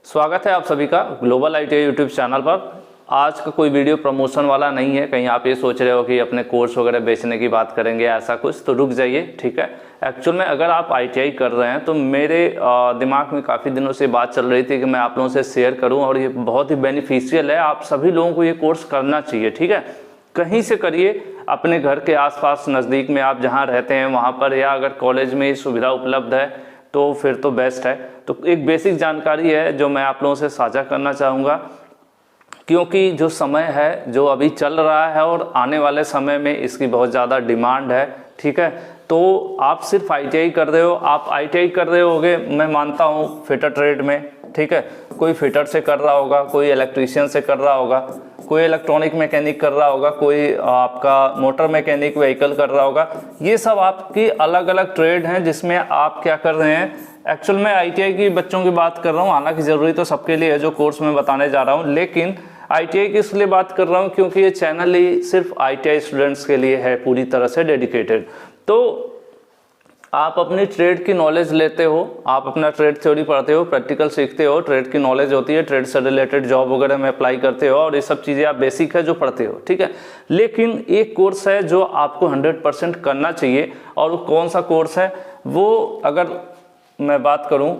स्वागत है आप सभी का ग्लोबल आईटीआई यूट्यूब चैनल पर। आज का कोई वीडियो प्रमोशन वाला नहीं है। कहीं आप ये सोच रहे हो कि अपने कोर्स वगैरह बेचने की बात करेंगे ऐसा कुछ, तो रुक जाइए, ठीक है। एक्चुअल में अगर आप आईटीआई कर रहे हैं तो मेरे दिमाग में काफ़ी दिनों से बात चल रही थी कि मैं आप लोगों से शेयर करूं, और ये बहुत ही बेनिफिशियल है। आप सभी लोगों को ये कोर्स करना चाहिए, ठीक है। कहीं से करिए, अपने घर के आसपास नज़दीक में आप जहाँ रहते हैं वहाँ पर, या अगर कॉलेज में सुविधा उपलब्ध है तो फिर तो बेस्ट है। तो एक बेसिक जानकारी है जो मैं आप लोगों से साझा करना चाहूँगा, क्योंकि जो समय है जो अभी चल रहा है और आने वाले समय में इसकी बहुत ज़्यादा डिमांड है, ठीक है। तो आप सिर्फ आईटीआई कर रहे हो, आप आईटीआई कर रहे होगे, मैं मानता हूँ फिटर ट्रेड में, ठीक है। कोई फिटर से कर रहा होगा, कोई इलेक्ट्रीशियन से कर रहा होगा, कोई इलेक्ट्रॉनिक मैकेनिक कर रहा होगा, कोई आपका मोटर मैकेनिक व्हीकल कर रहा होगा। ये सब आपकी अलग अलग ट्रेड हैं जिसमें आप क्या कर रहे हैं। एक्चुअल में आईटीआई की बच्चों की बात कर रहा हूँ, हालांकि ज़रूरी तो सबके लिए है जो कोर्स में बताने जा रहा हूँ, लेकिन आईटीआई की इसलिए बात कर रहा हूँ क्योंकि ये चैनल ही सिर्फ आईटीआई स्टूडेंट्स के लिए है, पूरी तरह से डेडिकेटेड। तो आप अपनी ट्रेड की नॉलेज लेते हो, आप अपना ट्रेड थ्योरी पढ़ते हो, प्रैक्टिकल सीखते हो, ट्रेड की नॉलेज होती है, ट्रेड से रिलेटेड जॉब वगैरह में अप्लाई करते हो, और ये सब चीज़ें आप बेसिक है जो पढ़ते हो, ठीक है। लेकिन एक कोर्स है जो आपको 100% करना चाहिए, और वो कौन सा कोर्स है वो अगर मैं बात करूं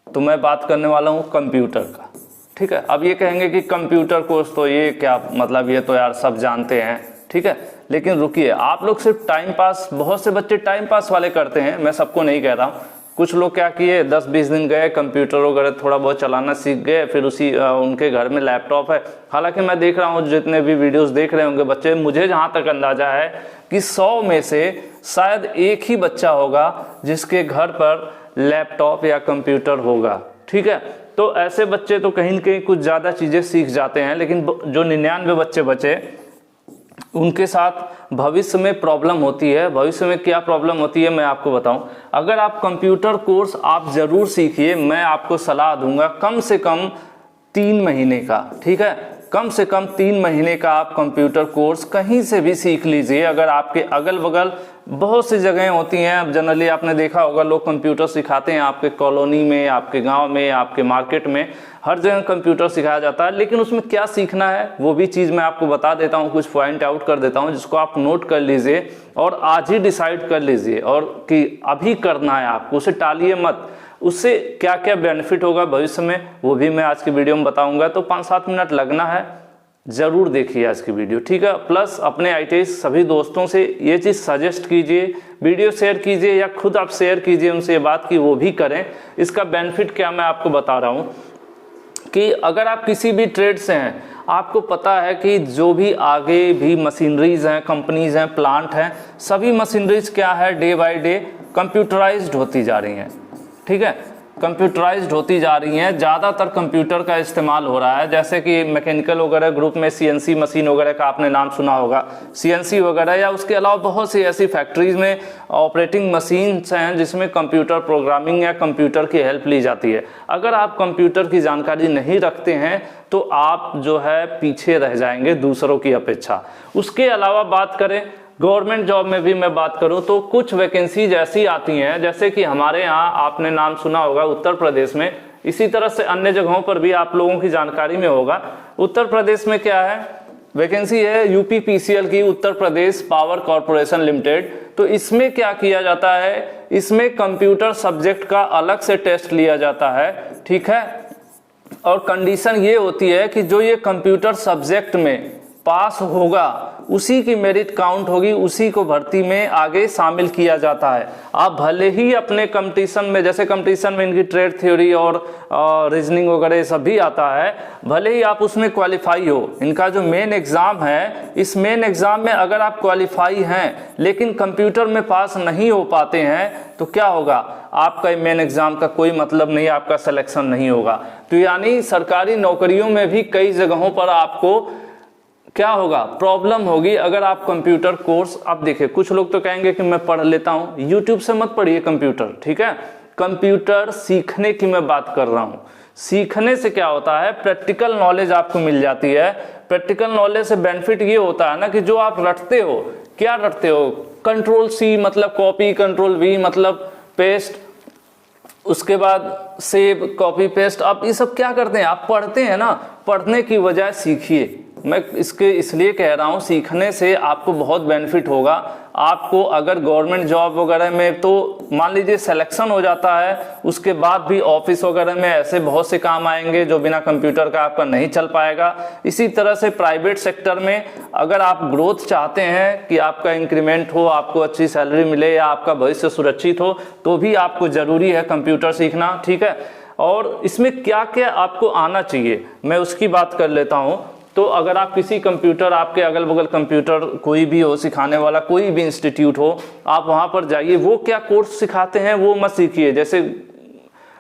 तो मैं बात करने वाला हूं कंप्यूटर का, ठीक है। अब ये कहेंगे कि कंप्यूटर कोर्स तो ये क्या मतलब, ये तो यार सब जानते हैं, ठीक है। लेकिन रुकिए, आप लोग सिर्फ टाइम पास, बहुत से बच्चे टाइम पास वाले करते हैं, मैं सबको नहीं कह रहा हूँ। कुछ लोग क्या किए, 10-20 दिन गए, कंप्यूटर वगैरह थोड़ा बहुत चलाना सीख गए, फिर उनके घर में लैपटॉप है। हालांकि मैं देख रहा हूँ जितने भी वीडियोस देख रहे होंगे बच्चे, मुझे जहाँ तक अंदाजा है कि 100 में से शायद एक ही बच्चा होगा जिसके घर पर लैपटॉप या कंप्यूटर होगा, ठीक है। तो ऐसे बच्चे तो कहीं न कहीं कुछ ज़्यादा चीज़ें सीख जाते हैं, लेकिन जो 99 बच्चे बचे उनके साथ भविष्य में प्रॉब्लम होती है। भविष्य में क्या प्रॉब्लम होती है मैं आपको बताऊं। अगर आप कंप्यूटर कोर्स आप ज़रूर सीखिए, मैं आपको सलाह दूंगा कम से कम 3 महीने का, ठीक है। कम से कम 3 महीने का आप कंप्यूटर कोर्स कहीं से भी सीख लीजिए। अगर आपके अगल बगल बहुत सी जगहें होती हैं, अब जनरली आपने देखा होगा लोग कंप्यूटर सिखाते हैं, आपके कॉलोनी में, आपके गांव में, आपके मार्केट में, हर जगह कंप्यूटर सिखाया जाता है। लेकिन उसमें क्या सीखना है वो भी चीज़ मैं आपको बता देता हूँ, कुछ पॉइंट आउट कर देता हूँ जिसको आप नोट कर लीजिए और आज ही डिसाइड कर लीजिए, और कि अभी करना है आपको, उसे टालिए मत। उससे क्या क्या बेनिफिट होगा भविष्य में वो भी मैं आज की वीडियो में बताऊंगा। तो 5-7 मिनट लगना है, ज़रूर देखिए आज की वीडियो, ठीक है। प्लस अपने आईटीआई सभी दोस्तों से ये चीज़ सजेस्ट कीजिए, वीडियो शेयर कीजिए, या खुद आप शेयर कीजिए उनसे ये बात कि वो भी करें। इसका बेनिफिट क्या मैं आपको बता रहा हूँ कि अगर आप किसी भी ट्रेड से हैं, आपको पता है कि जो भी आगे भी मशीनरीज हैं, कंपनीज हैं, प्लांट हैं, सभी मशीनरीज क्या है, डे बाय डे कंप्यूटराइज्ड होती जा रही हैं, ठीक है। कंप्यूटराइज्ड होती जा रही हैं, ज़्यादातर कंप्यूटर का इस्तेमाल हो रहा है। जैसे कि मैकेनिकल वगैरह ग्रुप में सीएनसी मशीन वगैरह का आपने नाम सुना होगा, सीएनसी वगैरह, या उसके अलावा बहुत सी ऐसी फैक्ट्रीज में ऑपरेटिंग मशीन्स हैं जिसमें कंप्यूटर प्रोग्रामिंग या कंप्यूटर की हेल्प ली जाती है। अगर आप कंप्यूटर की जानकारी नहीं रखते हैं तो आप जो है पीछे रह जाएंगे दूसरों की अपेक्षा। उसके अलावा बात करें गवर्नमेंट जॉब में भी मैं बात करूं तो कुछ वैकेंसीज ऐसी आती हैं, जैसे कि हमारे यहाँ आपने नाम सुना होगा उत्तर प्रदेश में, इसी तरह से अन्य जगहों पर भी आप लोगों की जानकारी में होगा। उत्तर प्रदेश में क्या है, वैकेंसी है यूपीपीसीएल की, Uttar Pradesh power corporation limited. तो इसमें क्या किया जाता है, इसमें कंप्यूटर सब्जेक्ट का अलग से टेस्ट लिया जाता है, ठीक है। और कंडीशन ये होती है कि जो ये कंप्यूटर सब्जेक्ट में पास होगा उसी की मेरिट काउंट होगी, उसी को भर्ती में आगे शामिल किया जाता है। आप भले ही अपने कंपटीशन में, जैसे कंपटीशन में इनकी ट्रेड थ्योरी और रीजनिंग वगैरह सब भी आता है, भले ही आप उसमें क्वालिफाई हो, इनका जो मेन एग्जाम है, इस मेन एग्जाम में अगर आप क्वालिफाई हैं लेकिन कंप्यूटर में पास नहीं हो पाते हैं तो क्या होगा, आपका मेन एग्जाम का कोई मतलब नहीं, आपका सिलेक्शन नहीं होगा। तो यानी सरकारी नौकरियों में भी कई जगहों पर आपको क्या होगा, प्रॉब्लम होगी अगर आप कंप्यूटर कोर्स। अब देखिए कुछ लोग तो कहेंगे कि मैं पढ़ लेता हूं, यूट्यूब से मत पढ़िए कंप्यूटर, ठीक है। कंप्यूटर सीखने की मैं बात कर रहा हूं। सीखने से क्या होता है, प्रैक्टिकल नॉलेज आपको मिल जाती है। प्रैक्टिकल नॉलेज से बेनिफिट ये होता है ना कि जो आप रटते हो, क्या रटते हो, कंट्रोल C मतलब कॉपी, कंट्रोल V मतलब पेस्ट, उसके बाद सेव, कॉपी पेस्ट। आप ये सब क्या करते हैं, आप पढ़ते हैं ना, पढ़ने की बजाय सीखिए। मैं इसके इसलिए कह रहा हूँ, सीखने से आपको बहुत बेनिफिट होगा। आपको अगर गवर्नमेंट जॉब वगैरह में, तो मान लीजिए सिलेक्शन हो जाता है, उसके बाद भी ऑफिस वगैरह में ऐसे बहुत से काम आएंगे जो बिना कंप्यूटर का आपका नहीं चल पाएगा। इसी तरह से प्राइवेट सेक्टर में अगर आप ग्रोथ चाहते हैं कि आपका इंक्रीमेंट हो, आपको अच्छी सैलरी मिले या आपका भविष्य सुरक्षित हो, तो भी आपको ज़रूरी है कंप्यूटर सीखना, ठीक है। और इसमें क्या क्या आपको आना चाहिए, मैं उसकी बात कर लेता हूँ। तो अगर आप किसी कंप्यूटर, आपके अगल बगल कंप्यूटर कोई भी हो, सिखाने वाला कोई भी इंस्टीट्यूट हो, आप वहाँ पर जाइए। वो क्या कोर्स सिखाते हैं वो मत सीखिए, जैसे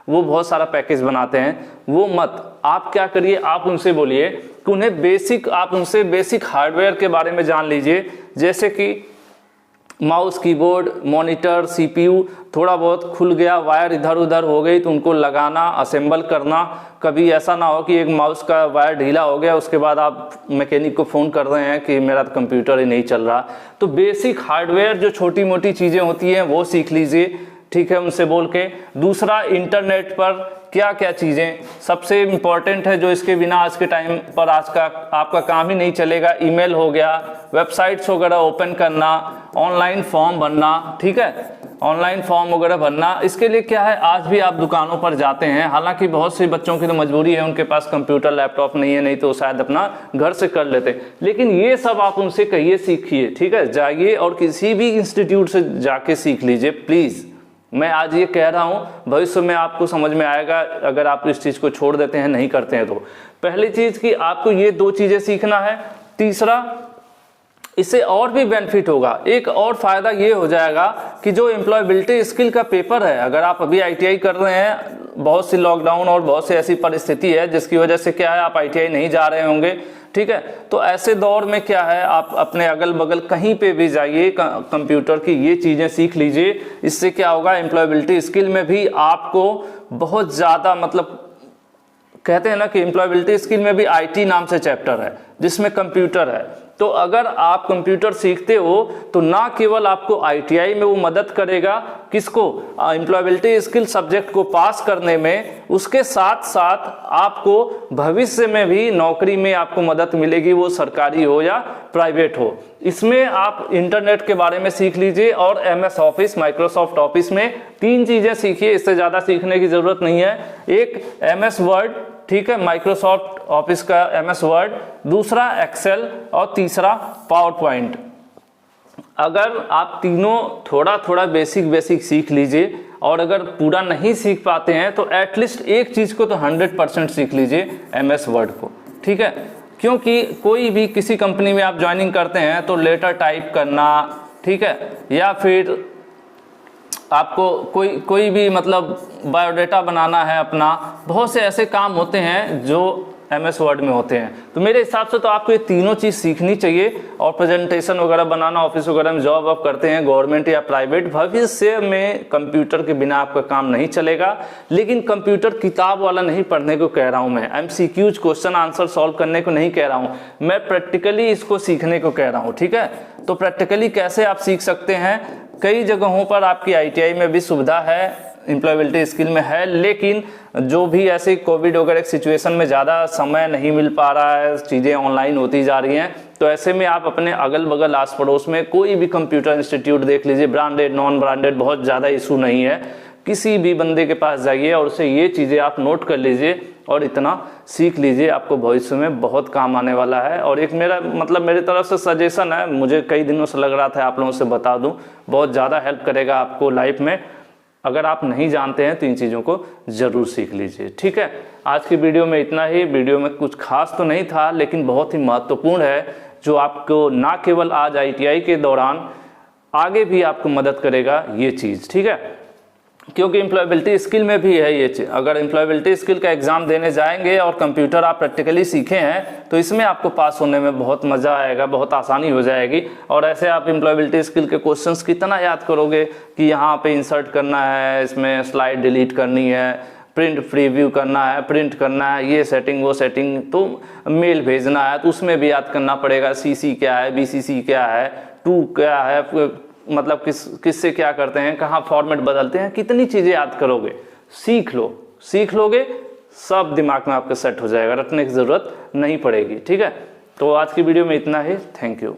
वो बहुत सारा पैकेज बनाते हैं, वो मत। आप क्या करिए, आप उनसे बोलिए कि उन्हें बेसिक, आप उनसे बेसिक हार्डवेयर के बारे में जान लीजिए, जैसे कि माउस, कीबोर्ड, मॉनिटर, सीपीयू, थोड़ा बहुत खुल गया, वायर इधर उधर हो गई तो उनको लगाना, असेंबल करना। कभी ऐसा ना हो कि एक माउस का वायर ढीला हो गया, उसके बाद आप मैकेनिक को फ़ोन कर रहे हैं कि मेरा कंप्यूटर ही नहीं चल रहा। तो बेसिक हार्डवेयर जो छोटी मोटी चीज़ें होती हैं वो सीख लीजिए, ठीक है, उनसे बोल के। दूसरा, इंटरनेट पर क्या क्या चीज़ें सबसे इम्पॉर्टेंट है, जो इसके बिना आज के टाइम पर आपका काम ही नहीं चलेगा। ईमेल हो गया, वेबसाइट्स वगैरह ओपन करना, ऑनलाइन फॉर्म भरना, ठीक है, ऑनलाइन फॉर्म वगैरह भरना। इसके लिए क्या है, आज भी आप दुकानों पर जाते हैं, हालांकि बहुत से बच्चों की तो मजबूरी है, उनके पास कंप्यूटर लैपटॉप नहीं है, नहीं तो शायद अपना घर से कर लेते, लेकिन ये सब आप उनसे कहिए, सीखिए, ठीक है। जाइए और किसी भी इंस्टीट्यूट से जाके सीख लीजिए प्लीज़। मैं आज ये कह रहा हूँ, भविष्य में आपको समझ में आएगा अगर आप इस चीज़ को छोड़ देते हैं, नहीं करते हैं तो। पहली चीज़ कि आपको ये 2 चीज़ें सीखना है। तीसरा, इससे और भी बेनिफिट होगा, एक और फायदा ये हो जाएगा कि जो एम्प्लॉयबिलिटी स्किल का पेपर है, अगर आप अभी आईटीआई कर रहे हैं, बहुत सी लॉकडाउन और बहुत सी ऐसी परिस्थिति है जिसकी वजह से क्या है आप आईटीआई नहीं जा रहे होंगे, ठीक है। तो ऐसे दौर में क्या है, आप अपने अगल बगल कहीं पे भी जाइए, कंप्यूटर की ये चीज़ें सीख लीजिए। इससे क्या होगा, एम्प्लॉयबिलिटी स्किल में भी आपको बहुत ज़्यादा, मतलब कहते हैं ना कि एम्प्लॉयबिलिटी स्किल में भी आईटी नाम से चैप्टर है जिसमें कंप्यूटर है। तो अगर आप कंप्यूटर सीखते हो तो ना केवल आपको आईटीआई में वो मदद करेगा, किसको, एम्प्लॉयबिलिटी स्किल सब्जेक्ट को पास करने में, उसके साथ साथ आपको भविष्य में भी नौकरी में आपको मदद मिलेगी, वो सरकारी हो या प्राइवेट हो। इसमें आप इंटरनेट के बारे में सीख लीजिए और एमएस ऑफिस, माइक्रोसॉफ्ट ऑफिस में 3 चीज़ें सीखिए, इससे ज़्यादा सीखने की ज़रूरत नहीं है। एक एमएस वर्ड, ठीक है, माइक्रोसॉफ्ट ऑफिस का एमएस वर्ड, दूसरा एक्सेल और तीसरा पावर पॉइंट। अगर आप तीनों थोड़ा थोड़ा बेसिक सीख लीजिए, और अगर पूरा नहीं सीख पाते हैं तो एटलीस्ट एक चीज़ को तो 100% सीख लीजिए, एमएस वर्ड को, ठीक है। क्योंकि कोई भी किसी कंपनी में आप ज्वाइनिंग करते हैं तो लेटर टाइप करना, ठीक है, या फिर आपको कोई भी मतलब बायोडाटा बनाना है अपना, बहुत से ऐसे काम होते हैं जो एमएस वर्ड में होते हैं। तो मेरे हिसाब से तो आपको ये तीनों चीज़ सीखनी चाहिए। और प्रेजेंटेशन वगैरह बनाना, ऑफिस वगैरह में जॉब आप करते हैं, गवर्नमेंट या प्राइवेट, भविष्य में कंप्यूटर के बिना आपका काम नहीं चलेगा। लेकिन कंप्यूटर किताब वाला नहीं पढ़ने को कह रहा हूँ मैं, एमसीक्यूज क्वेश्चन आंसर सॉल्व करने को नहीं कह रहा हूँ मैं, प्रैक्टिकली इसको सीखने को कह रहा हूँ, ठीक है। तो प्रैक्टिकली कैसे आप सीख सकते हैं, कई जगहों पर आपकी आईटीआई में भी सुविधा है, एम्प्लॉयबिलिटी स्किल में है, लेकिन जो भी ऐसे कोविड वगैरह सिचुएशन में ज़्यादा समय नहीं मिल पा रहा है, चीज़ें ऑनलाइन होती जा रही हैं, तो ऐसे में आप अपने अगल बगल आस पड़ोस में कोई भी कंप्यूटर इंस्टीट्यूट देख लीजिए, ब्रांडेड नॉन ब्रांडेड बहुत ज़्यादा इशू नहीं है, किसी भी बंदे के पास जाइए और उससे ये चीज़ें आप नोट कर लीजिए और इतना सीख लीजिए, आपको भविष्य में बहुत काम आने वाला है। और एक मेरी तरफ से सजेशन है, मुझे कई दिनों से लग रहा था आप लोगों से बता दूं, बहुत ज़्यादा हेल्प करेगा आपको लाइफ में। अगर आप नहीं जानते हैं तो इन चीज़ों को ज़रूर सीख लीजिए, ठीक है। आज की वीडियो में इतना ही। वीडियो में कुछ खास तो नहीं था, लेकिन बहुत ही महत्वपूर्ण है, जो आपको ना केवल आज आईटीआई के दौरान, आगे भी आपको मदद करेगा ये चीज़, ठीक है। क्योंकि एम्प्लॉयबिलिटी स्किल में भी है ये चीज़। अगर एम्प्लॉयबिलिटी स्किल का एग्जाम देने जाएंगे और कंप्यूटर आप प्रैक्टिकली सीखे हैं तो इसमें आपको पास होने में बहुत मज़ा आएगा, बहुत आसानी हो जाएगी। और ऐसे आप एम्प्लॉयबिलिटी स्किल के क्वेश्चंस कितना याद करोगे कि यहाँ पे इंसर्ट करना है, इसमें स्लाइड डिलीट करनी है, प्रिंट प्रीव्यू करना है, प्रिंट करना है, ये सेटिंग वो सेटिंग, तो मेल भेजना है तो उसमें भी याद करना पड़ेगा, सीसी क्या है, बीसीसी क्या है, टू क्या है, मतलब किससे क्या करते हैं, कहाँ फॉर्मेट बदलते हैं, कितनी चीज़ें याद करोगे। सीख लोगे, सब दिमाग में आपके सेट हो जाएगा, रटने की ज़रूरत नहीं पड़ेगी। ठीक है, तो आज की वीडियो में इतना ही। Thank you.